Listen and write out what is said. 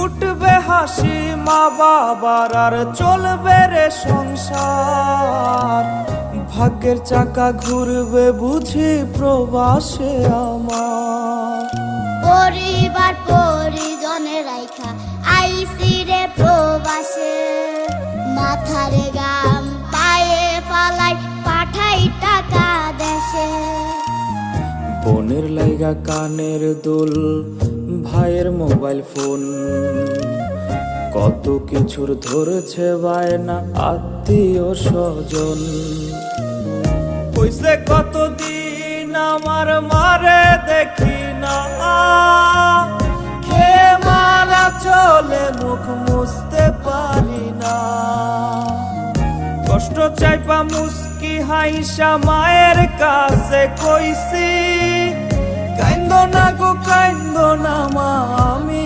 ফুটবে হাসি মা বাবার আর চলবে রে সংসার। ভাগ্যের চাকা ঘুরবে বুঝি প্রবাসে আমার। পরিবার পরিজনে রাইখা আইসি রে প্রবাসে, মাথারে গাম পায়ে ফালাই পাঠাই টাকা দেশে। বোনের লাইগা কানের দুল, ভাইয়ের মোবাইল ফোন, কত কিছুর ধরেছে বায়না আত্মীয় স্বজন। কইছে কতদিন আমার মারে দেখি না, খেয়ে মারা চলে মুখ মুছতে পারি না। কষ্ট চাইপা মুস্কি হাইসা মায়ের কাছে কইছি, কাইন্দ না গো কাইন্দ না মা আমি